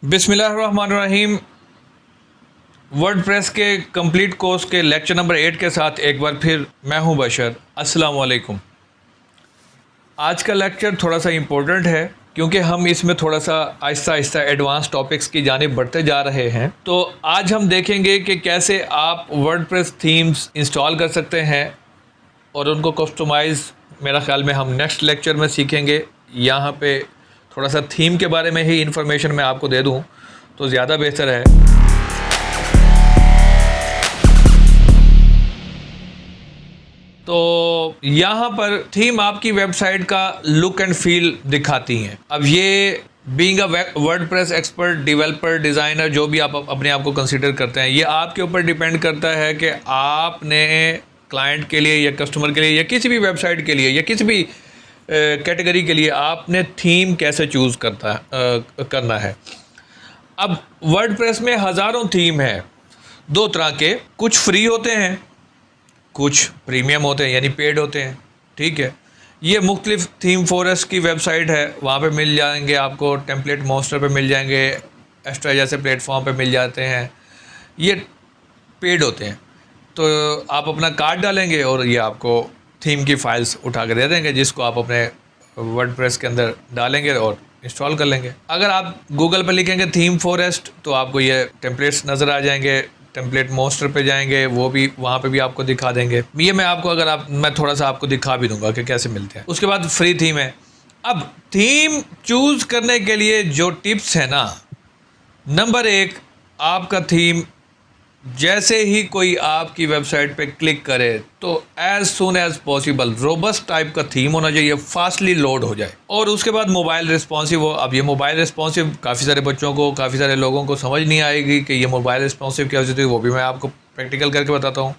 बिस्मिल्लाहिर्रहमानिर्रहीम। वर्डप्रेस के complete course के लेक्चर नंबर 8 के साथ एक बार फिर मैं हूं बशर। अस्सलाम वालेकुम। आज का लेक्चर थोड़ा सा इम्पोर्टेंट है क्योंकि हम इसमें थोड़ा सा आहिस्ता आहिस्ता एडवांस टॉपिक्स की जानिब बढ़ते जा रहे हैं। तो आज हम देखेंगे कि कैसे आप वर्डप्रेस थीम्स इंस्टॉल कर सकते हैं और उनको कस्टमाइज़ मेरा ख्याल में हम नेक्स्ट लेक्चर में सीखेंगे। यहाँ पे थोड़ा सा थीम के बारे में ही इंफॉर्मेशन मैं आपको दे दूँ तो ज़्यादा बेहतर है। तो यहाँ पर थीम आपकी वेबसाइट का लुक एंड फील दिखाती हैं। अब ये being a WordPress expert, developer, designer, जो भी आप अपने आप को कंसिडर करते हैं, ये आपके ऊपर डिपेंड करता है कि आपने क्लाइंट के लिए या कस्टमर के लिए या किसी भी वेबसाइट के लिए या किसी भी कैटेगरी के लिए आपने थीम कैसे चूज़ करना है। अब वर्डप्रेस में हज़ारों थीम हैं, दो तरह के, कुछ फ्री होते हैं, कुछ प्रीमियम होते हैं यानी पेड होते हैं। ठीक है, ये मुख्तलिफ थीम फॉरेस्ट की वेबसाइट है, वहाँ पे मिल जाएंगे आपको। टेम्पलेट मॉन्स्टर पे मिल जाएंगे, एक्स्ट्रा जैसे प्लेटफॉर्म पे मिल जाते हैं। ये पेड होते हैं, तो आप अपना कार्ड डालेंगे और ये आपको थीम की फ़ाइल्स उठा के दे देंगे, जिसको आप अपने वर्डप्रेस के अंदर डालेंगे और इंस्टॉल कर लेंगे। अगर आप गूगल पर लिखेंगे थीम फॉरेस्ट तो आपको ये टेम्पलेट्स नज़र आ जाएंगे। टेम्पलेट मॉन्स्टर पे जाएंगे, वो भी वहाँ पे भी आपको दिखा देंगे। ये मैं आपको मैं थोड़ा सा आपको दिखा भी दूंगा कि कैसे मिलते हैं। उसके बाद फ्री थीम है। अब थीम चूज़ करने के लिए जो टिप्स है ना, नंबर 1, आपका थीम जैसे ही कोई आपकी वेबसाइट पे क्लिक करे तो as soon as possible robust type का थीम होना चाहिए, फास्टली लोड हो जाए। और उसके बाद मोबाइल रिस्पॉन्सिव हो। अब ये मोबाइल रिस्पॉन्सिव काफ़ी सारे बच्चों को, काफ़ी सारे लोगों को समझ नहीं आएगी कि ये मोबाइल रिस्पॉन्सिव क्या होती है, वो भी मैं आपको प्रैक्टिकल करके बताता हूँ।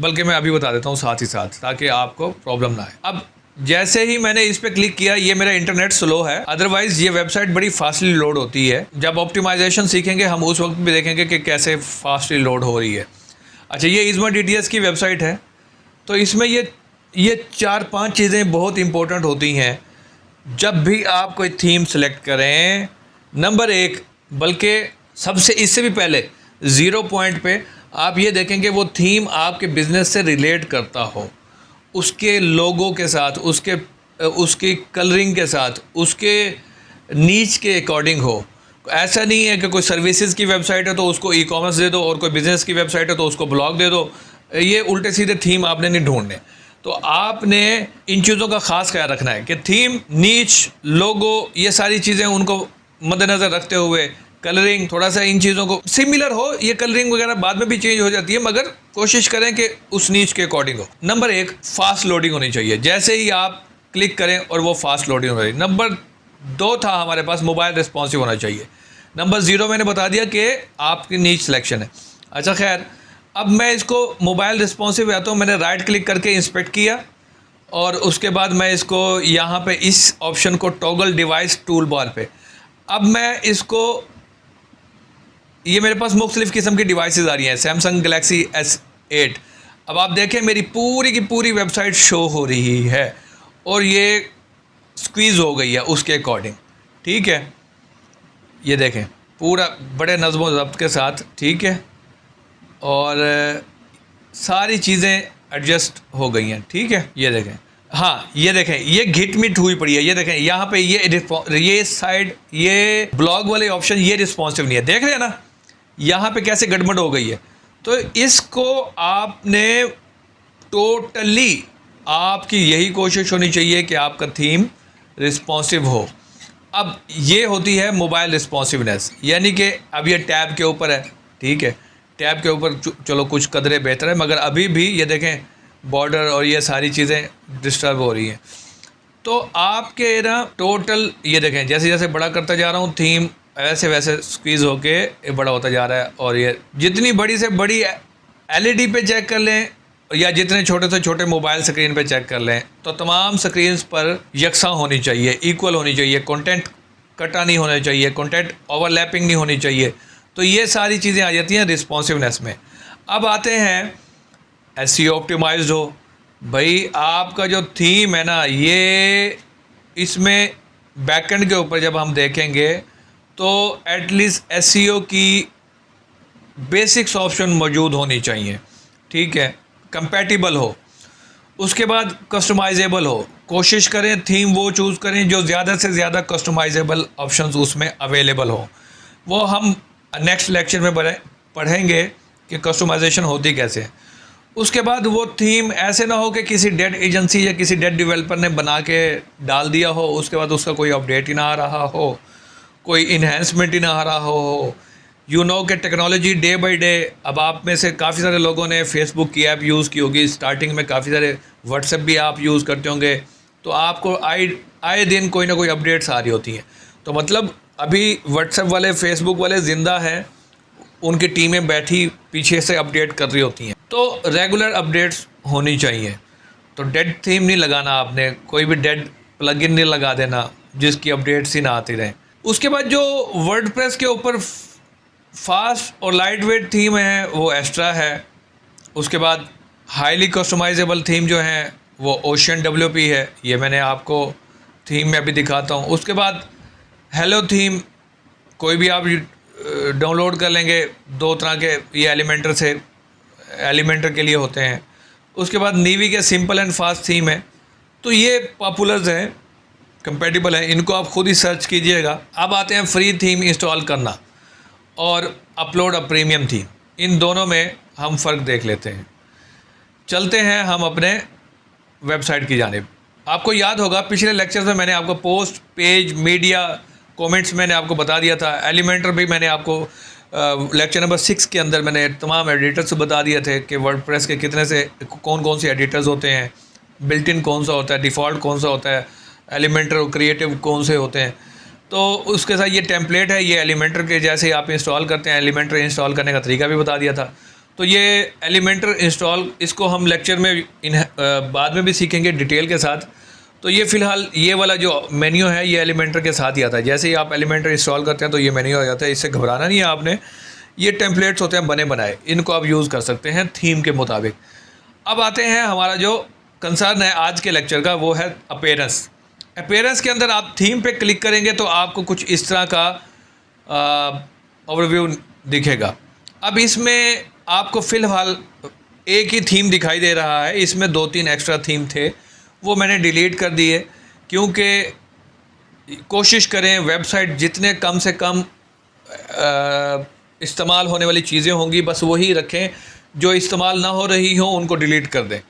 बल्कि मैं अभी बता देता हूँ साथ ही साथ, ताकि आपको प्रॉब्लम ना आए। अब जैसे ही मैंने इस पर क्लिक किया, ये मेरा इंटरनेट स्लो है, अदरवाइज़ ये वेबसाइट बड़ी फास्टली लोड होती है। जब ऑप्टिमाइजेशन सीखेंगे हम उस वक्त भी देखेंगे कि कैसे फास्टली लोड हो रही है। अच्छा, ये इज़मा DTS की वेबसाइट है, तो इसमें ये 4-5 चीज़ें बहुत इंपॉर्टेंट होती हैं जब भी आप कोई थीम सेलेक्ट करें। नंबर 1, बल्कि सबसे इससे भी पहले 0 पॉइंट पे आप ये देखेंगे वो थीम आपके बिज़नेस से रिलेट करता हो, उसके लोगो के साथ, उसकी कलरिंग के साथ, उसके नीच के अकॉर्डिंग हो। ऐसा नहीं है कि कोई सर्विसेज की वेबसाइट है तो उसको ई-कॉमर्स दे दो, और कोई बिज़नेस की वेबसाइट है तो उसको ब्लॉग दे दो। ये उल्टे सीधे थीम आपने नहीं ढूंढने। तो आपने इन चीज़ों का ख़ास ख्याल रखना है कि थीम, नीच, लोगो, ये सारी चीज़ें उनको मद्देनज़र रखते हुए, कलरिंग, थोड़ा सा इन चीज़ों को सिमिलर हो। ये कलरिंग वगैरह बाद में भी चेंज हो जाती है, मगर कोशिश करें कि उस नीच के अकॉर्डिंग हो। नंबर 1, फास्ट लोडिंग होनी चाहिए। जैसे ही आप क्लिक करें और वो फास्ट लोडिंग होनी चाहिए। नंबर 2 था हमारे पास मोबाइल रिस्पॉन्सिव होना चाहिए। नंबर 0 मैंने बता दिया कि आपकी नीच सिलेक्शन है। अच्छा खैर, अब मैं इसको मोबाइल रिस्पॉन्सिव है तो मैंने राइट क्लिक करके इंस्पेक्ट किया, और उसके बाद मैं इसको यहाँ पे इस ऑप्शन को टॉगल डिवाइस टूल बार पे, अब मैं इसको, ये मेरे पास मुख्तलिफ़ किस्म की डिवाइसेस आ रही हैं, सैमसंग गैलेक्सी S8। अब आप देखें मेरी पूरी की पूरी वेबसाइट शो हो रही है और ये स्क्वीज़ हो गई है उसके अकॉर्डिंग। ठीक है, ये देखें पूरा बड़े नज़्म व ज़ब्त के साथ। ठीक है, और सारी चीज़ें एडजस्ट हो गई हैं। ठीक है, ये देखें, हाँ ये देखें, ये घिट मिट हुई पड़ी है। ये देखें यहाँ पे ये साइड, ये ब्लॉग वाले ऑप्शन, ये रिस्पॉन्सिव नहीं है। देख रहे हैं ना यहाँ पे कैसे गड़बड़ हो गई है। तो इसको आपने टोटली, आपकी यही कोशिश होनी चाहिए कि आपका थीम रिस्पॉन्सिव हो। अब ये होती है मोबाइल रिस्पॉन्सिवनेस, यानी कि अब ये टैब के ऊपर है। ठीक है, टैब के ऊपर चलो कुछ कदरे बेहतर है, मगर अभी भी ये देखें बॉर्डर और ये सारी चीज़ें डिस्टर्ब हो रही हैं। तो आपके ना टोटल, ये देखें जैसे जैसे बड़ा करता जा रहा हूँ थीम, वैसे वैसे स्क्वीज़ होके ये बड़ा होता जा रहा है। और ये जितनी बड़ी से बड़ी LED पे चेक कर लें या जितने छोटे से छोटे मोबाइल स्क्रीन पे चेक कर लें, तो तमाम स्क्रीन्स पर यकसा होनी चाहिए, इक्वल होनी चाहिए, कंटेंट कटा नहीं होना चाहिए, कंटेंट ओवरलैपिंग नहीं होनी चाहिए। तो ये सारी चीज़ें आ जाती हैं रिस्पॉन्सिवनेस में। अब आते हैं SEO ऑप्टिमाइज्ड हो। भाई आपका जो थीम है ना, ये इसमें बैकएंड के ऊपर जब हम देखेंगे तो एटलीस्ट एसईओ की बेसिक्स ऑप्शन मौजूद होनी चाहिए, ठीक है, कंपैटिबल हो। उसके बाद कस्टमाइजेबल हो, कोशिश करें थीम वो चूज़ करें जो ज़्यादा से ज़्यादा कस्टमाइजेबल ऑप्शंस उसमें अवेलेबल हो। वो हम नेक्स्ट लेक्चर में पढ़ेंगे कि कस्टमाइजेशन होती कैसे है। उसके बाद वो थीम ऐसे ना हो कि किसी डेड एजेंसी या किसी डेड डेवलपर ने बना के डाल दिया हो, उसके बाद उसका कोई अपडेट ही ना आ रहा हो, कोई इन्हेंसमेंट ही ना आ रहा हो। यू नो कि टेक्नोलॉजी डे बाय डे, अब आप में से काफ़ी सारे लोगों ने फेसबुक की ऐप यूज़ की होगी, स्टार्टिंग में काफ़ी सारे व्हाट्सएप भी आप यूज़ करते होंगे, तो आपको आए दिन कोई ना कोई अपडेट्स आ रही होती हैं। तो मतलब अभी व्हाट्सएप वाले, फेसबुक वाले ज़िंदा हैं, उनकी टीमें बैठी पीछे से अपडेट कर रही होती हैं, तो रेगुलर अपडेट्स होनी चाहिए। तो डेड थीम नहीं लगाना आपने, कोई भी डेड प्लगइन नहीं लगा देना जिसकी अपडेट्स ही ना आती रहें। उसके बाद जो वर्डप्रेस के ऊपर फास्ट और लाइट वेट थीम है वो एस्ट्रा है। उसके बाद हाईली कस्टमाइजेबल थीम जो है वो ओशियन WP है, ये मैंने आपको थीम में अभी दिखाता हूँ। उसके बाद हेलो थीम कोई भी आप डाउनलोड कर लेंगे, 2 तरह के ये एलिमेंटर के लिए होते हैं। उसके बाद नीवी के सिंपल एंड फास्ट थीम है, तो ये पॉपुलर्स हैं, कंपेटिबल है, इनको आप खुद ही सर्च कीजिएगा। अब आते हैं फ्री थीम इंस्टॉल करना और अपलोड अ प्रीमियम थीम, इन दोनों में हम फ़र्क देख लेते हैं। चलते हैं हम अपने वेबसाइट की जानिब। आपको याद होगा पिछले लेक्चर्स में मैंने आपको पोस्ट, पेज, मीडिया, कमेंट्स मैंने आपको बता दिया था। एलिमेंटर भी मैंने आपको लेक्चर नंबर 6 के अंदर मैंने तमाम एडिटर्स बता दिए थे कि वर्डप्रेस के कितने से कौन कौन से एडिटर्स होते हैं, बिल्ट इन कौन सा होता है, डिफ़ॉल्ट कौन सा होता है, एलिमेंटर और क्रिएटिव कौन से होते हैं। तो उसके साथ ये टेम्पलेट है, ये एलिमेंटर के जैसे आप इंस्टॉल करते हैं, एलिमेंटर इंस्टॉल करने का तरीका भी बता दिया था। तो ये एलिमेंटर इंस्टॉल, इसको हम लेक्चर में बाद में भी सीखेंगे डिटेल के साथ। तो ये फ़िलहाल ये वाला जो मेन्यू है ये एलिमेंटर के साथ ही आता है। जैसे ही आप एलिमेंटर इंस्टॉल करते हैं तो ये मेन्यू आ जाता है, इससे घबराना नहीं है आपने। ये टेम्पलेट्स होते हैं बने बनाए, इनको आप यूज़ कर सकते हैं थीम के मुताबिक। अब आते हैं हमारा जो कंसर्न है आज के लेक्चर का, वो है अपीयरेंस। अपीयरेंस के अंदर आप थीम पे क्लिक करेंगे तो आपको कुछ इस तरह का ओवरव्यू दिखेगा। अब इसमें आपको फ़िलहाल एक ही थीम दिखाई दे रहा है, इसमें 2-3 एक्स्ट्रा थीम थे, वो मैंने डिलीट कर दिए, क्योंकि कोशिश करें वेबसाइट जितने कम से कम इस्तेमाल होने वाली चीज़ें होंगी बस वही रखें, जो इस्तेमाल ना हो रही हो उनको डिलीट कर दें।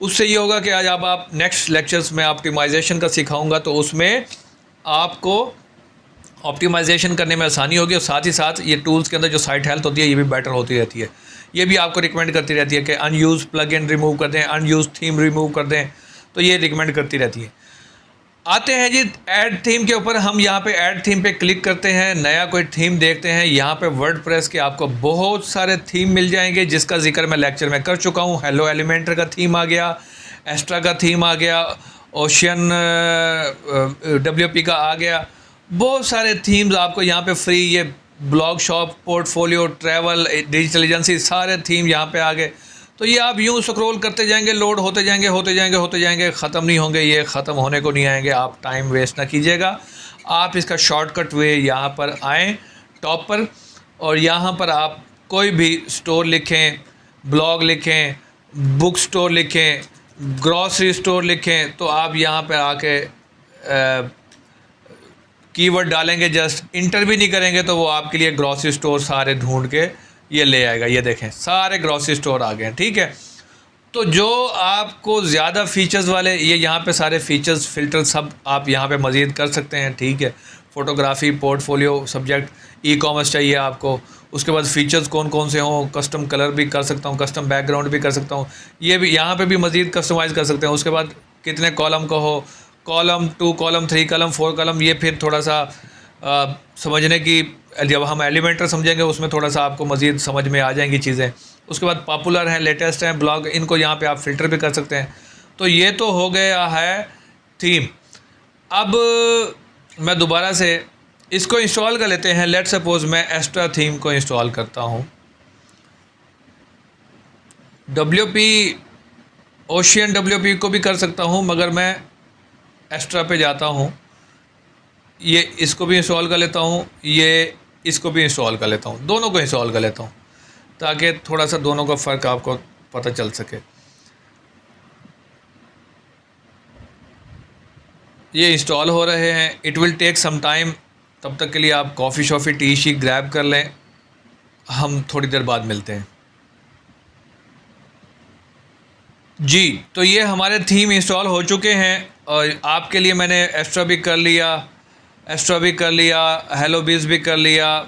उससे ये होगा कि आज आप नेक्स्ट लेक्चर्स में ऑप्टिमाइजेशन का सिखाऊंगा, तो उसमें आपको ऑप्टिमाइजेशन करने में आसानी होगी और साथ ही साथ ये टूल्स के अंदर जो साइट हेल्थ होती है ये भी बेटर होती रहती है। ये भी आपको रिकमेंड करती रहती है कि अनयूज़ प्लगइन रिमूव कर दें, अनयूज़ थीम रिमूव कर दें, तो ये रिकमेंड करती रहती है। आते हैं जी ऐड थीम के ऊपर। हम यहाँ पे ऐड थीम पे क्लिक करते हैं, नया कोई थीम देखते हैं। यहाँ पे वर्डप्रेस के आपको बहुत सारे थीम मिल जाएंगे जिसका जिक्र मैं लेक्चर में कर चुका हूँ। हेलो एलिमेंटर का थीम आ गया, एस्ट्रा का थीम आ गया, ओशियन WP का आ गया, बहुत सारे थीम्स आपको यहाँ पे फ्री, ये blog shop, portfolio, travel, digital agency, सारे थीम यहाँ पे आ गए। तो ये आप यूँ स्क्रॉल करते जाएंगे, लोड होते जाएंगे, ख़त्म नहीं होंगे, ये ख़त्म होने को नहीं आएंगे। आप टाइम वेस्ट ना कीजिएगा, आप इसका शॉर्टकट वे यहाँ पर आएँ टॉप पर, और यहाँ पर आप कोई भी स्टोर लिखें, ब्लॉग लिखें, बुक स्टोर लिखें, ग्रॉसरी स्टोर लिखें, तो आप यहाँ पर आके कीवर्ड डालेंगे, जस्ट इंटर भी नहीं करेंगे तो वो आपके लिए ग्रॉसरी स्टोर सारे ढूंढ के ये ले आएगा। ये देखें सारे ग्रॉसरी स्टोर आ गए हैं, ठीक है। तो जो आपको ज़्यादा फीचर्स वाले, ये यहाँ पे सारे फीचर्स, फ़िल्टर सब आप यहाँ पे मज़ीद कर सकते हैं, ठीक है। फ़ोटोग्राफ़ी, पोर्टफोलियो, सब्जेक्ट, ई-कॉमर्स चाहिए आपको, उसके बाद फ़ीचर्स कौन कौन से हों, कस्टम कलर भी कर सकता हूँ, कस्टम बैकग्राउंड भी कर सकता हूँ, ये भी यहाँ पे भी मज़ीद कस्टमाइज़ कर सकते हैं। उसके बाद कितने कॉलम का हो, कॉलम 2, कॉलम 3, कॉलम 4 कॉलम, ये फिर थोड़ा सा समझने की, जब हम एलिमेंटर समझेंगे उसमें थोड़ा सा आपको मज़ीद समझ में आ जाएंगी चीज़ें। उसके बाद पॉपुलर हैं, लेटेस्ट हैं, ब्लॉग, इनको यहाँ पे आप फ़िल्टर भी कर सकते हैं। तो ये तो हो गया है थीम। अब मैं दोबारा से इसको इंस्टॉल कर लेते हैं। लेट्स सपोज़ मैं एस्ट्रा थीम को इंस्टॉल करता हूँ। WP, ओशियन WP को भी कर सकता हूँ, मगर मैं एस्ट्रा पे जाता हूँ। ये इसको भी इंस्टॉल कर लेता हूँ, ये इसको भी इंस्टॉल कर लेता हूँ, दोनों को इंस्टॉल कर लेता हूँ ताकि थोड़ा सा दोनों का फ़र्क आपको पता चल सके। ये इंस्टॉल हो रहे हैं, it will take some time. तब तक के लिए आप कॉफ़ी शॉफ़ी टी शी ग्रैब कर लें, हम थोड़ी देर बाद मिलते हैं। जी, तो ये हमारे थीम इंस्टॉल हो चुके हैं और आपके लिए मैंने एक्स्ट्रा भी कर लिया, हेलो बिज़ भी कर लिया,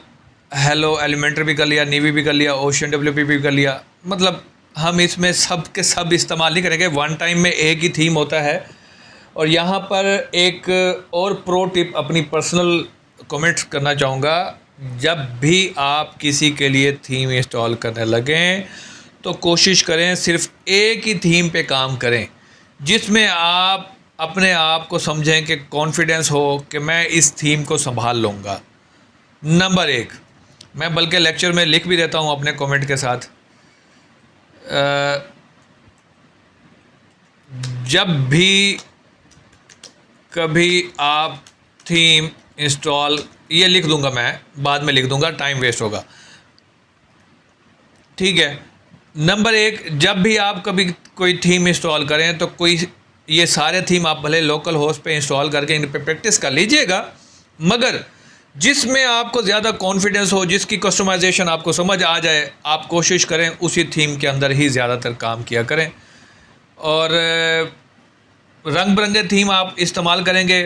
हेलो एलिमेंटर भी कर लिया, नीवी भी कर लिया, ओशियन डब्ल्यूपी भी कर लिया। मतलब हम इसमें सब के सब इस्तेमाल नहीं करेंगे, वन टाइम में एक ही थीम होता है। और यहाँ पर एक और प्रो टिप अपनी पर्सनल कमेंट्स करना चाहूँगा। जब भी आप किसी के लिए थीम इंस्टॉल करने लगें तो कोशिश करें सिर्फ एक ही थीम पे काम करें, जिसमें आप अपने आप को समझें कि कॉन्फिडेंस हो कि मैं इस थीम को संभाल लूँगा। नंबर 1, मैं बल्कि लेक्चर में लिख भी देता हूँ अपने कमेंट के साथ, जब भी कभी आप थीम इंस्टॉल, ये लिख दूंगा मैं, बाद में लिख दूंगा, टाइम वेस्ट होगा, ठीक है। नंबर 1, जब भी आप कभी कोई थीम इंस्टॉल करें तो कोई ये सारे थीम आप भले लोकल होस्ट पे इंस्टॉल करके इन पे प्रैक्टिस कर लीजिएगा, मगर जिसमें आपको ज़्यादा कॉन्फिडेंस हो, जिसकी कस्टमाइजेशन आपको समझ आ जाए, आप कोशिश करें उसी थीम के अंदर ही ज़्यादातर काम किया करें। और रंग बिरंगे थीम आप इस्तेमाल करेंगे,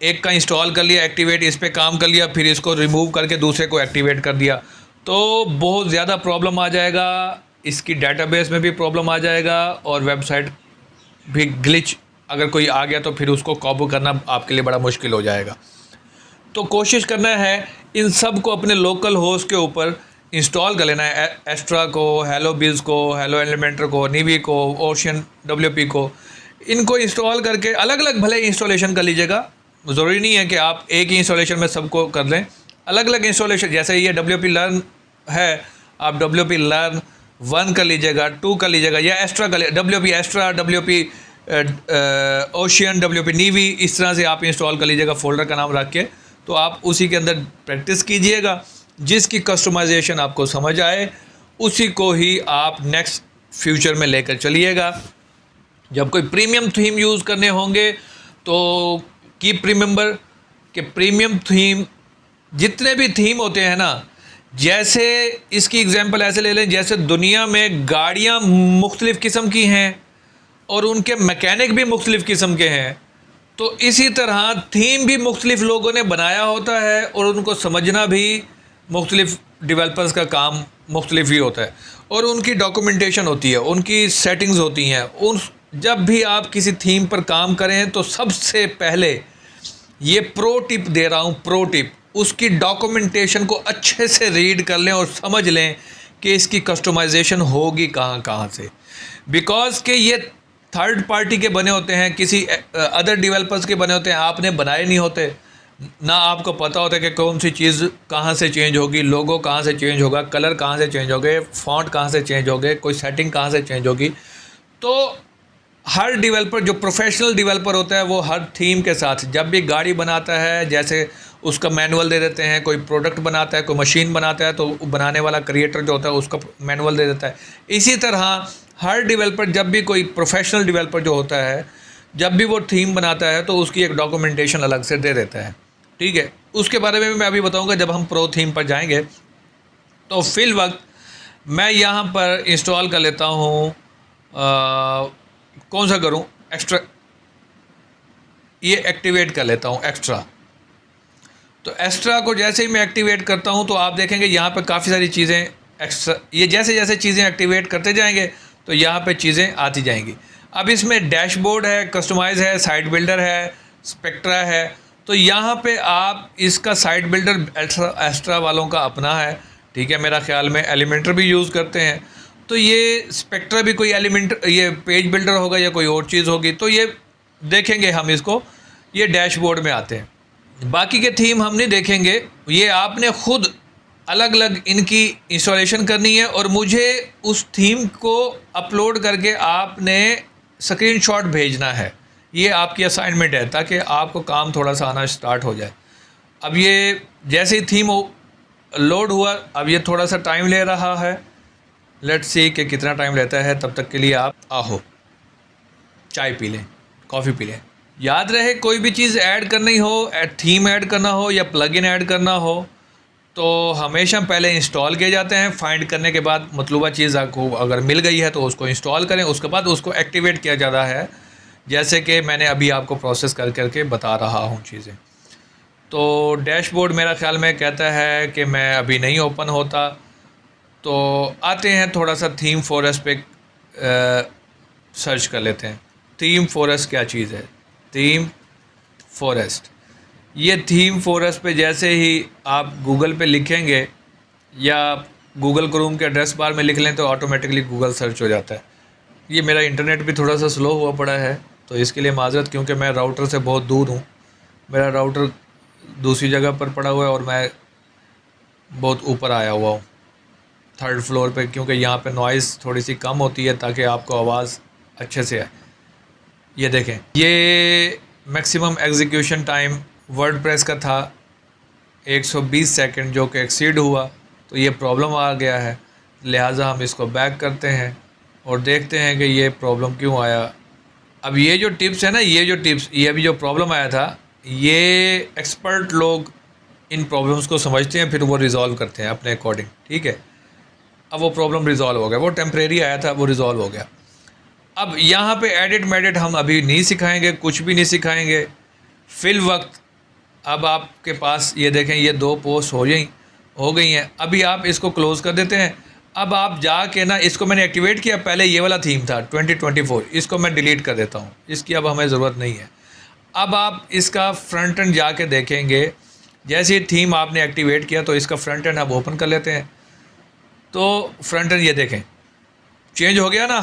एक का इंस्टॉल कर लिया, एक्टिवेट, इस पे काम कर लिया, फिर इसको रिमूव करके दूसरे को एक्टिवेट कर दिया, तो बहुत ज़्यादा प्रॉब्लम आ जाएगा, इसकी डेटाबेस में भी प्रॉब्लम आ जाएगा और वेबसाइट भी ग्लिच अगर कोई आ गया तो फिर उसको काबू करना आपके लिए बड़ा मुश्किल हो जाएगा। तो कोशिश करना है इन सब को अपने लोकल होस्ट के ऊपर इंस्टॉल कर लेना है, एस्ट्रा को, हेलो बिज़ को, हेलो एलिमेंटर को, नीवी को, ओशियन डब्ल्यूपी को, इनको इंस्टॉल करके अलग अलग भले इंस्टॉलेशन कर लीजिएगा। ज़रूरी नहीं है कि आप एक ही इंस्टॉलेशन में सबको कर लें, अलग अलग इंस्टॉलेशन। जैसे ये डब्ल्यूपी लर्न है, आप डब्ल्यूपी लर्न 1 कर लीजिएगा, 2 कर लीजिएगा, या एक्स्ट्रा कर WP extra, WP ocean, WP navy, इस तरह से आप इंस्टॉल कर लीजिएगा फ़ोल्डर का नाम रख के। तो आप उसी के अंदर प्रैक्टिस कीजिएगा, जिसकी कस्टमाइजेशन आपको समझ आए उसी को ही आप नेक्स्ट फ्यूचर में लेकर चलिएगा। जब कोई प्रीमियम थीम यूज़ करने होंगे तो कीप रिमेंबर कि प्रीमियम थीम, जितने भी थीम होते हैं ना, जैसे इसकी एग्जांपल ऐसे ले लें, जैसे दुनिया में गाड़ियाँ मुख्तलिफ़ किस्म की हैं और उनके मैकेनिक भी मुख्तलिफ़ किस्म के हैं, तो इसी तरह थीम भी मुख्तलिफ़ लोगों ने बनाया होता है और उनको समझना भी मुख्तलिफ़ डेवलपर्स का काम मुख्तलिफ ही होता है, और उनकी डॉक्यूमेंटेशन होती है, उनकी सेटिंग्स होती हैं। उन जब भी आप किसी थीम पर काम करें तो सबसे पहले ये प्रो टिप दे रहा हूँ, प्रो टिप, उसकी डॉक्यूमेंटेशन को अच्छे से रीड कर लें और समझ लें कि इसकी कस्टमाइजेशन होगी कहाँ कहाँ से, बिकॉज़ कि ये थर्ड पार्टी के बने होते हैं, किसी अदर डेवलपर्स के बने होते हैं, आपने बनाए नहीं होते, ना आपको पता होता है कि कौन सी चीज़ कहाँ से चेंज होगी, लोगो कहाँ से चेंज होगा, कलर कहाँ से चेंज होंगे, फॉन्ट कहाँ से चेंज होंगे, कोई सेटिंग कहाँ से चेंज होगी। तो हर डेवलपर जो प्रोफेशनल डेवलपर होता है वो हर थीम के साथ जब भी गाड़ी बनाता है, जैसे उसका मैनुअल दे देते हैं, कोई प्रोडक्ट बनाता है, कोई मशीन बनाता है तो बनाने वाला क्रिएटर जो होता है उसका मैनुअल दे देता है। इसी तरह हर डेवलपर, जब भी कोई प्रोफेशनल डेवलपर जो होता है, जब भी वो थीम बनाता है तो उसकी एक डॉक्यूमेंटेशन अलग से दे देता है, ठीक है। उसके बारे में भी मैं अभी बताऊंगा जब हम प्रो थीम पर जाएंगे। तो फिल वक्त मैं यहाँ पर इंस्टॉल कर लेता हूँ, कौन सा करूँ, एक्स्ट्रा, ये एक्टिवेट कर लेता हूँ एक्स्ट्रा। तो एक्स्ट्रा को जैसे ही मैं एक्टिवेट करता हूँ तो आप देखेंगे यहाँ पर काफ़ी सारी चीज़ें एक्स्ट्रा, ये जैसे जैसे चीज़ें एक्टिवेट करते जाएंगे तो यहाँ पे चीज़ें आती जाएंगी। अब इसमें डैशबोर्ड है, कस्टमाइज़ है, साइट बिल्डर है, स्पेक्ट्रा है। तो यहाँ पे आप इसका साइट बिल्डर एक्स्ट्रा वालों का अपना है, ठीक है। मेरा ख्याल में एलिमेंटर भी यूज़ करते हैं, तो ये स्पेक्ट्रा भी कोई एलिमेंटर, ये पेज बिल्डर होगा या कोई और चीज़ होगी। तो ये देखेंगे हम इसको, ये डैशबोर्ड में आते हैं। बाकी के थीम हम नहीं देखेंगे, ये आपने खुद अलग अलग इनकी इंस्टॉलेशन करनी है और मुझे उस थीम को अपलोड करके आपने स्क्रीनशॉट भेजना है। ये आपकी असाइनमेंट है ताकि आपको काम थोड़ा सा आना स्टार्ट हो जाए। अब ये जैसे ही थीम लोड हुआ, अब ये थोड़ा सा टाइम ले रहा है। लेट्स सी कि कितना टाइम लेता है। तब तक के लिए आप आहो चाय पी लें, कॉफ़ी पी लें। याद रहे, कोई भी चीज़ ऐड करनी हो, थीम ऐड करना हो या प्लगइन ऐड करना हो, तो हमेशा पहले इंस्टॉल किए जाते हैं। फाइंड करने के बाद मतलूबा चीज़ आपको अगर मिल गई है तो उसको इंस्टॉल करें, उसके बाद उसको एक्टिवेट किया जाता है, जैसे कि मैंने अभी आपको प्रोसेस कर करके बता रहा हूँ चीज़ें। तो डैशबोर्ड मेरा ख्याल में कहता है कि मैं अभी नहीं ओपन होता। तो आते हैं थोड़ा सा थीम फॉरेस्ट पे सर्च कर लेते हैं। थीम फॉरेस्ट क्या चीज़ है? थीम फॉरेस्ट, ये थीम फॉरेस्ट पे जैसे ही आप गूगल पे लिखेंगे या गूगल क्रोम के एड्रेस बार में लिख लें तो ऑटोमेटिकली गूगल सर्च हो जाता है। ये मेरा इंटरनेट भी थोड़ा सा स्लो हुआ पड़ा है, तो इसके लिए माज़रत, क्योंकि मैं राउटर से बहुत दूर हूँ। मेरा राउटर दूसरी जगह पर पड़ा हुआ है और मैं बहुत ऊपर आया हुआ हूँ, 3rd फ्लोर पे, क्योंकि यहाँ पे नॉइज़ थोड़ी सी कम होती है ताकि आपको आवाज़ अच्छे से आए। ये देखें, ये मैक्सिमम एग्जीक्यूशन टाइम वर्डप्रेस का था 120 सेकंड, जो कि एक्सीड हुआ, तो ये प्रॉब्लम आ गया है। लिहाजा हम इसको बैक करते हैं और देखते हैं कि ये प्रॉब्लम क्यों आया। अब ये जो टिप्स है ना, ये अभी जो प्रॉब्लम आया था, ये एक्सपर्ट लोग इन प्रॉब्लम्स को समझते हैं, फिर वो रिज़ॉल्व करते हैं अपने अकॉर्डिंग, ठीक है। अब वो प्रॉब्लम रिज़ॉल्व हो गया, वो टेम्परेरी आया था, वो रिज़ॉल्व हो गया। अब यहाँ पे एडिट मेडिट हम अभी नहीं सिखाएंगे, कुछ भी नहीं सिखाएंगे फिल वक्त। अब आपके पास ये देखें, ये 2 पोस्ट हो गई हैं। अभी आप इसको क्लोज़ कर देते हैं। अब आप जाके ना, इसको मैंने एक्टिवेट किया, पहले ये वाला थीम था 2024, इसको मैं डिलीट कर देता हूँ, इसकी अब हमें ज़रूरत नहीं है। अब आप इसका फ्रंट एंड जाके देखेंगे, जैसे ही थीम आपने एक्टिवेट किया तो इसका फ्रंट एंड आप ओपन कर लेते हैं, तो फ्रंट एंड ये देखें चेंज हो गया ना।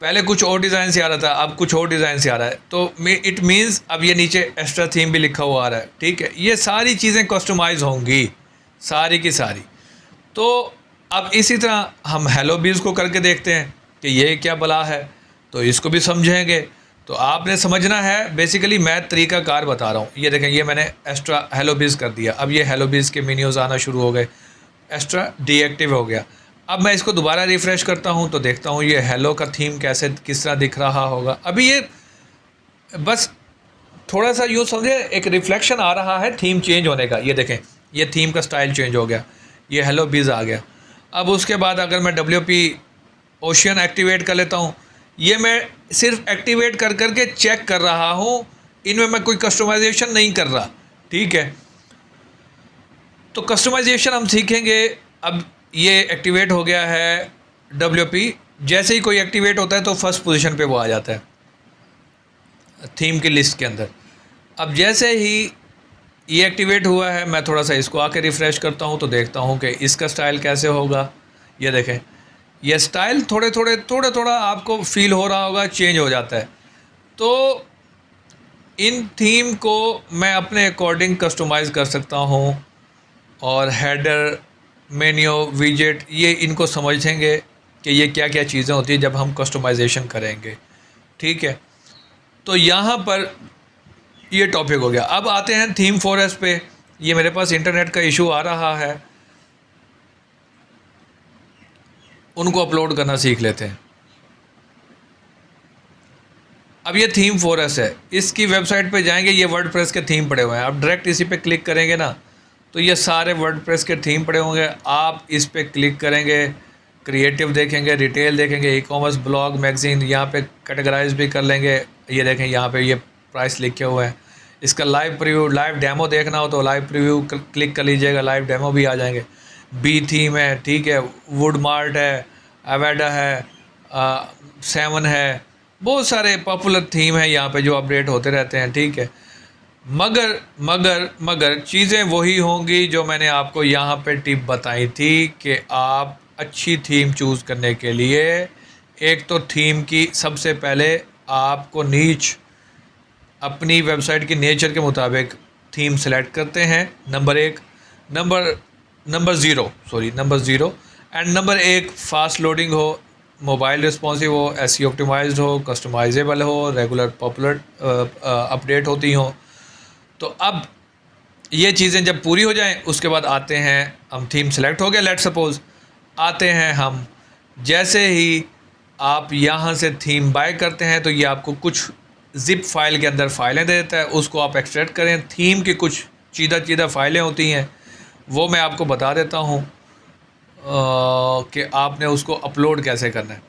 पहले कुछ और डिज़ाइन से आ रहा था, अब कुछ और डिज़ाइन से आ रहा है, तो इट मीन्स अब ये नीचे एक्स्ट्रा थीम भी लिखा हुआ आ रहा है, ठीक है। ये सारी चीज़ें कस्टमाइज़ होंगी, सारी की सारी। तो अब इसी तरह हम हेलो बीज को करके देखते हैं कि ये क्या बला है, तो इसको भी समझेंगे। तो आपने समझना है, बेसिकली मैं तरीक़ाकार बता रहा हूँ। ये देखें, ये मैंने एक्स्ट्रा हेलो बीज कर दिया, अब ये हेलो बीज के मेन्यूज़ आना शुरू हो गए, एक्स्ट्रा डीएक्टिव हो गया। अब मैं इसको दोबारा रिफ़्रेश करता हूँ तो देखता हूँ ये हेलो का थीम किस तरह दिख रहा होगा। अभी ये बस थोड़ा सा यूँ समझे, एक रिफ्लेक्शन आ रहा है थीम चेंज होने का। ये देखें, ये थीम का स्टाइल चेंज हो गया, ये हेलो बीज आ गया। अब उसके बाद अगर मैं WP ओशियन एक्टिवेट कर लेता हूँ, ये मैं सिर्फ एक्टिवेट कर करके चेक कर रहा हूँ, इनमें मैं कोई कस्टमाइजेशन नहीं कर रहा, ठीक है। तो कस्टमाइजेशन हम सीखेंगे। अब ये एक्टिवेट हो गया है WP, जैसे ही कोई एक्टिवेट होता है तो फर्स्ट पोजीशन पे वो आ जाता है थीम की लिस्ट के अंदर। अब जैसे ही ये एक्टिवेट हुआ है, मैं थोड़ा सा इसको आके रिफ़्रेश करता हूँ तो देखता हूँ कि इसका स्टाइल कैसे होगा। ये देखें, ये स्टाइल थोड़ा आपको फील हो रहा होगा, चेंज हो जाता है। तो इन थीम को मैं अपने अकॉर्डिंग कस्टमाइज़ कर सकता हूँ, और हेडर, मेन्यू, विजेट, ये इनको समझेंगे कि ये क्या क्या चीज़ें होती हैं जब हम कस्टमाइजेशन करेंगे, ठीक है। तो यहाँ पर ये टॉपिक हो गया। अब आते हैं थीम फॉरेस्ट पे। ये मेरे पास इंटरनेट का इशू आ रहा है, उनको अपलोड करना सीख लेते हैं। अब ये थीम फॉरेस्ट है, इसकी वेबसाइट पे जाएंगे, ये वर्डप्रेस के थीम पड़े हुए हैं। अब डायरेक्ट इसी पे क्लिक करेंगे ना, तो ये सारे वर्डप्रेस के थीम पड़े होंगे। आप इस पे क्लिक करेंगे, क्रिएटिव देखेंगे, रिटेल देखेंगे, ई-कॉमर्स, ब्लॉग, मैगज़ीन, यहाँ पे कैटेगराइज भी कर लेंगे। ये देखें, यहाँ पे ये प्राइस लिखे हुए हैं। इसका लाइव प्रीव्यू, लाइव डेमो देखना हो तो लाइव प्रीव्यू क्लिक कर लीजिएगा, लाइव डेमो भी आ जाएंगे। बी थीम है, ठीक है, वुड मार्ट है, अवेडा है, 7 है, बहुत सारे पॉपुलर थीम है यहाँ पे जो अपडेट होते रहते हैं, ठीक है। मगर चीज़ें वही होंगी जो मैंने आपको यहाँ पे टिप बताई थी कि आप अच्छी थीम चूज़ करने के लिए, एक तो थीम की सबसे पहले आपको नीच अपनी वेबसाइट की नेचर के मुताबिक थीम सेलेक्ट करते हैं, number 1। Number zero and number 1 fast loading हो, मोबाइल रिस्पॉन्सिव हो, SEO ऑप्टिमाइज्ड हो, कस्टमाइजेबल हो, रेगुलर पॉपुलर अपडेट होती हो। तो अब ये चीज़ें जब पूरी हो जाएं उसके बाद आते हैं हम, थीम सेलेक्ट हो गया लेट सपोज, आते हैं हम, जैसे ही आप यहाँ से थीम बाय करते हैं तो ये आपको कुछ ज़िप फाइल के अंदर फाइलें दे देता है, उसको आप एक्सट्रैक्ट करें। थीम की कुछ चीदा फाइलें होती हैं, वो मैं आपको बता देता हूँ कि आपने उसको अपलोड कैसे करना है।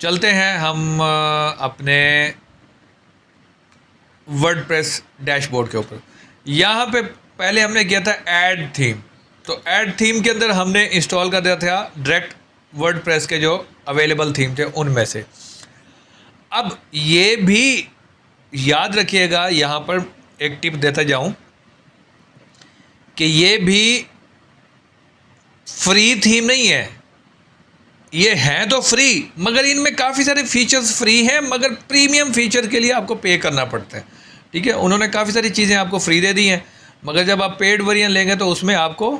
चलते हैं हम अपने वर्डप्रेस डैशबोर्ड के ऊपर। यहाँ पे पहले हमने किया था ऐड थीम, तो ऐड थीम के अंदर हमने इंस्टॉल कर दिया था डायरेक्ट वर्डप्रेस के जो अवेलेबल थीम थे उनमें से। अब ये भी याद रखिएगा, यहाँ पर एक टिप देता जाऊँ कि ये भी फ्री थीम नहीं है, ये हैं तो फ्री, मगर इनमें काफ़ी सारे फीचर्स फ्री हैं, मगर प्रीमियम फीचर के लिए आपको पे करना पड़ता है। ठीक है, उन्होंने काफ़ी सारी चीज़ें आपको फ्री दे दी हैं, मगर जब आप पेड वेरिएंट लेंगे तो उसमें आपको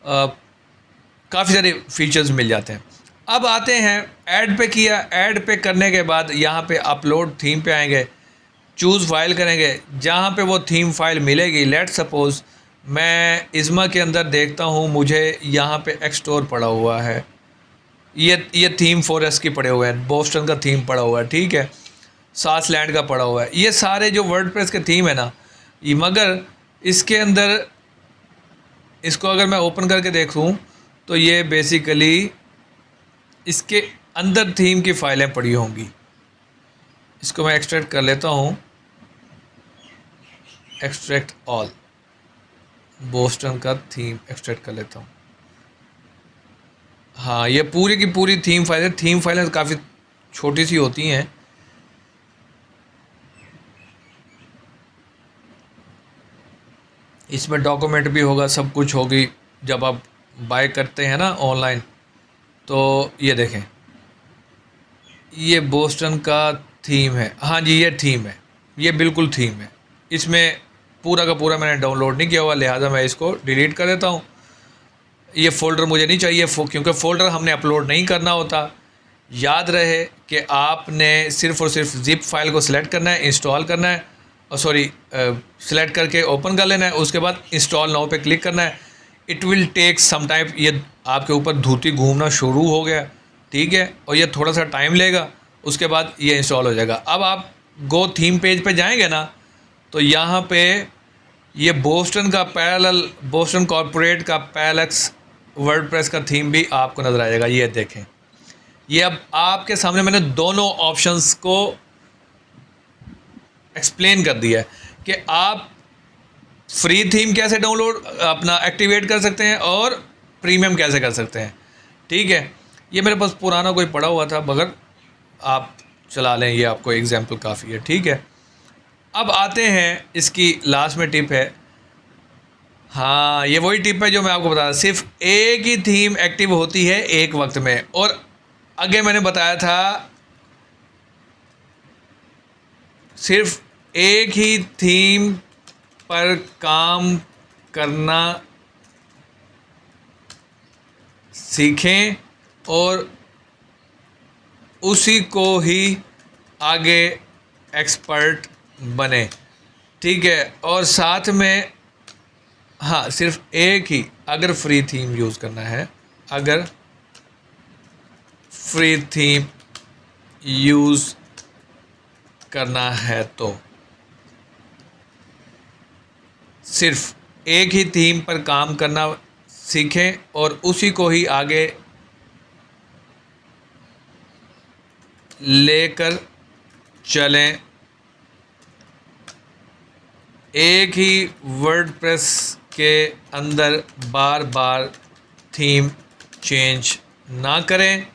काफ़ी सारे फीचर्स मिल जाते हैं। अब आते हैं ऐड पे किया, ऐड पे करने के बाद यहाँ पे अपलोड थीम पे आएंगे, चूज़ फाइल करेंगे, जहाँ पे वो थीम फाइल मिलेगी। लेट सपोज़ मैं इज़्मा के अंदर देखता हूँ, मुझे यहाँ पे एक्सटोर पड़ा हुआ है, ये थीम फॉरेस्ट की पड़े हुए हैं, बोस्टन का थीम पड़ा हुआ है, ठीक है, सासलैंड का पड़ा हुआ है, ये सारे जो वर्डप्रेस के थीम है ना, ये मगर इसके अंदर इसको अगर मैं ओपन करके देखूँ तो ये बेसिकली इसके अंदर थीम की फ़ाइलें पड़ी होंगी। इसको मैं एक्सट्रैक्ट कर लेता हूँ, एक्सट्रैक्ट ऑल, बोस्टन का थीम एक्सट्रैक्ट कर लेता हूँ। हाँ, ये पूरी की पूरी थीम फाइलें काफ़ी छोटी सी होती हैं। इसमें डॉक्यूमेंट भी होगा, सब कुछ होगी जब आप बाय करते हैं ना ऑनलाइन। तो ये देखें, ये बोस्टन का थीम है, हाँ जी ये थीम है, ये बिल्कुल थीम है। इसमें पूरा का पूरा मैंने डाउनलोड नहीं किया हुआ, लिहाजा मैं इसको डिलीट कर देता हूँ। ये फ़ोल्डर मुझे नहीं चाहिए, क्योंकि फ़ोल्डर हमने अपलोड नहीं करना होता। याद रहे कि आपने सिर्फ़ और सिर्फ ज़िप फाइल को सिलेक्ट करना है, इंस्टॉल करना है, और सिलेक्ट करके ओपन कर लेना है, उसके बाद इंस्टॉल नाउ पे क्लिक करना है। It will take some time, ये आपके ऊपर धूती घूमना शुरू हो गया, ठीक है, और ये थोड़ा सा टाइम लेगा, उसके बाद ये इंस्टॉल हो जाएगा। अब आप गो थीम पेज पे जाएंगे ना, तो यहाँ पे ये बोस्टन कॉर्पोरेट का पैरेलक्स वर्डप्रेस का थीम भी आपको नज़र आ जाएगा। ये देखें, ये अब आपके सामने मैंने दोनों ऑप्शंस को एक्सप्लेन कर दिया है कि आप फ्री थीम कैसे डाउनलोड अपना एक्टिवेट कर सकते हैं और प्रीमियम कैसे कर सकते हैं। ठीक है, ये मेरे पास पुराना कोई पड़ा हुआ था, मगर आप चला लें, ये आपको एग्जाम्पल काफ़ी है। ठीक है, अब आते हैं इसकी लास्ट में टिप है। हाँ, ये वही टिप है जो मैं आपको बता रहा, सिर्फ एक ही थीम एक्टिव होती है एक वक्त में, और आगे मैंने बताया था सिर्फ एक ही थीम पर काम करना सीखें और उसी को ही आगे एक्सपर्ट बने। ठीक है, और साथ में हाँ, सिर्फ एक ही, अगर फ्री थीम यूज़ करना है, अगर फ्री थीम यूज़ करना है तो सिर्फ एक ही थीम पर काम करना सीखें और उसी को ही आगे लेकर चलें। एक ही वर्डप्रेस के अंदर बार बार थीम चेंज ना करें।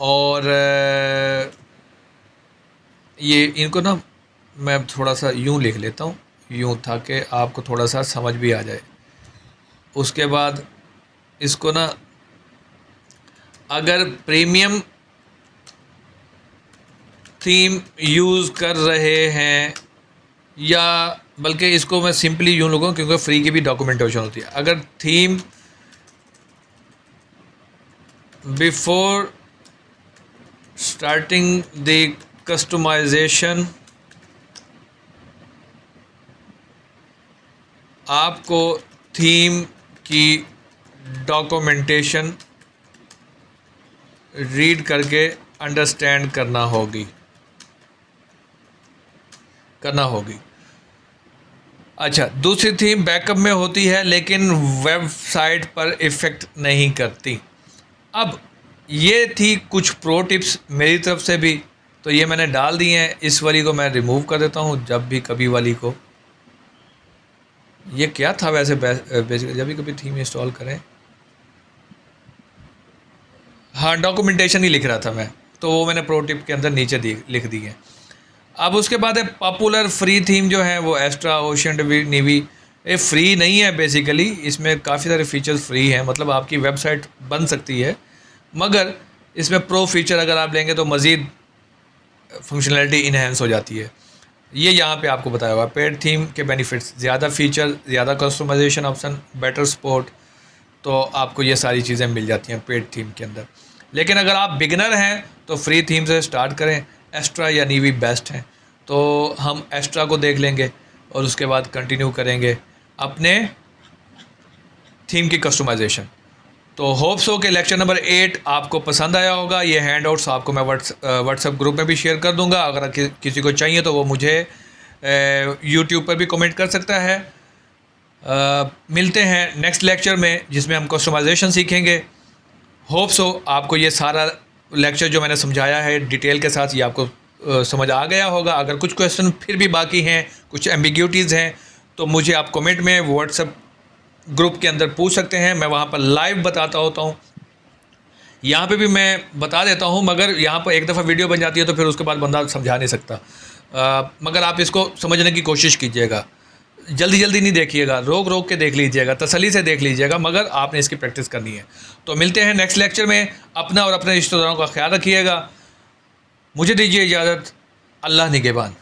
और ये इनको ना मैं थोड़ा सा यूँ लिख लेता हूँ, यूँ था कि आपको थोड़ा सा समझ भी आ जाए। उसके बाद इसको ना, अगर प्रीमियम थीम यूज़ कर रहे हैं, या बल्कि इसको मैं सिंपली यूँ लूँगा क्योंकि फ्री की भी डॉक्यूमेंटेशन होती है। अगर theme before starting the customization आपको थीम की डॉक्यूमेंटेशन रीड करके अंडरस्टैंड करना होगी। अच्छा, दूसरी थीम बैकअप में होती है लेकिन वेबसाइट पर इफ़ेक्ट नहीं करती। अब ये थी कुछ प्रो टिप्स मेरी तरफ से भी, तो ये मैंने डाल दी हैं। इस वाली को मैं रिमूव कर देता हूँ जब भी कभी वाली को। ये क्या था वैसे बेसिकली, जब भी कभी थीम इंस्टॉल करें, हाँ डॉक्यूमेंटेशन ही लिख रहा था मैं, तो वो मैंने प्रो टिप के अंदर नीचे लिख दी है। अब उसके बाद है पॉपुलर फ्री थीम जो है वो एस्ट्रा, ओशियन नेवी। ये फ्री नहीं है बेसिकली, इसमें काफ़ी सारे फीचर्स फ्री हैं, मतलब आपकी वेबसाइट बन सकती है, मगर इसमें प्रो फीचर अगर आप लेंगे तो मज़ीद फंक्शनैलिटी इन्हेंस हो जाती है। ये यहाँ पे आपको बताया हुआ पेड थीम के बेनिफिट्स, ज़्यादा फीचर, ज़्यादा कस्टमाइजेशन ऑप्शन, बेटर सपोर्ट, तो आपको ये सारी चीज़ें मिल जाती हैं पेड थीम के अंदर। लेकिन अगर आप बिगनर हैं तो फ्री थीम से स्टार्ट करें, एस्ट्रा या नीवी बेस्ट हैं। तो हम एस्ट्रा को देख लेंगे और उसके बाद कंटिन्यू करेंगे अपने थीम की कस्टमाइजेशन। तो होप सो के लेक्चर नंबर 8 आपको पसंद आया होगा। ये हैंड आउट्स आपको मैं व्हाट्सएप ग्रुप में भी शेयर कर दूंगा, अगर किसी को चाहिए तो वो मुझे यूट्यूब पर भी कमेंट कर सकता है। मिलते हैं नेक्स्ट लेक्चर में जिसमें हम कस्टमाइजेशन सीखेंगे। होप सो आपको ये सारा लेक्चर जो मैंने समझाया है डिटेल के साथ, ये आपको समझ आ गया होगा। अगर कुछ क्वेश्चन फिर भी बाकी हैं, कुछ एम्बिग्यूटीज़ हैं, तो मुझे आप कमेंट में व्हाट्सएप ग्रुप के अंदर पूछ सकते हैं। मैं वहाँ पर लाइव बताता होता हूँ, यहाँ पे भी मैं बता देता हूँ, मगर यहाँ पर एक दफ़ा वीडियो बन जाती है तो फिर उसके बाद बंदा समझा नहीं सकता। मगर आप इसको समझने की कोशिश कीजिएगा, जल्दी जल्दी नहीं देखिएगा, रोक रोक के देख लीजिएगा, तसल्ली से देख लीजिएगा, मगर आपने इसकी प्रैक्टिस करनी है। तो मिलते हैं नेक्स्ट लेक्चर में। अपना और अपने रिश्तेदारों का ख्याल रखिएगा। मुझे दीजिए इजाज़त। अल्लाह निगहबान।